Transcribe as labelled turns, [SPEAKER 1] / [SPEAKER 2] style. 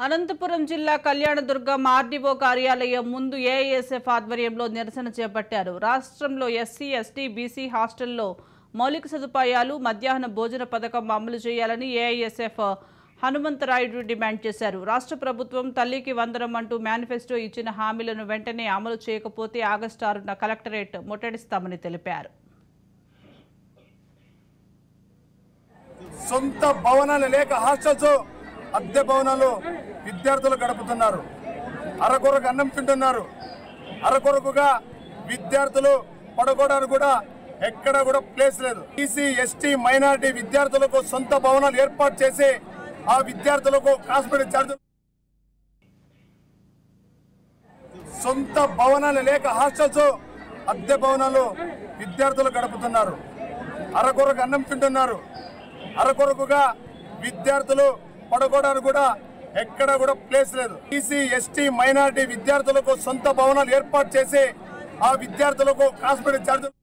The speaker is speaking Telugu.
[SPEAKER 1] అనంతపురం జిల్లా కళ్యాణదుర్గం ఆర్డీఓ కార్యాలయం ముందు ఏఐఎస్ఎఫ్ ఆధ్వర్యంలో నిరసన చేపట్టారు. రాష్ట్రంలో ఎస్సీ, ఎస్టీ, బీసీ హాస్టల్లో మౌలిక సదుపాయాలు, మధ్యాహ్న భోజన పథకం అమలు చేయాలని ఏఐఎస్ఎఫ్ హనుమంతరాయుడు డిమాండ్ చేశారు. రాష్ట్ర ప్రభుత్వం తల్లికి వందనం అంటూ మేనిఫెస్టో ఇచ్చిన హామీలను వెంటనే అమలు చేయకపోతే ఆగస్టు 6న కలెక్టరేట్ ముట్టడిస్తామని తెలిపారు.
[SPEAKER 2] సొంత భవనాలు లేక హాస్టల్స్, అద్దె భవనాలు విద్యార్థులు గడుపుతున్నారు. అరకొరకు అన్నం తింటున్నారు. అరకొరకుగా విద్యార్థులు పడుకోవడానికి కూడా ఎక్కడ కూడా ప్లేస్ లేదు. ఈసీ, ఎస్టీ, మైనారిటీ విద్యార్థులకు సొంత భవనాలు ఏర్పాటు చేసి ఆ విద్యార్థులకు కాస్మెటిక్ ఛార్జీలు, సొంత భవనాలు లేక హాస్టల్స్, అద్దె భవనాలు విద్యార్థులు గడుపుతున్నారు. అరకొరకు అన్నం తింటున్నారు. అరకొరకుగా విద్యార్థులు పడుకోవడానికి కూడా ఎక్కడ కూడా ప్లేస్ లేదు. ఈసీ, ఎస్టీ, మైనారిటీ విద్యార్థులకు సొంత భవనాలు ఏర్పాటు చేసి ఆ విద్యార్థులకు కాస్మెటిక్ ఛార్జీలు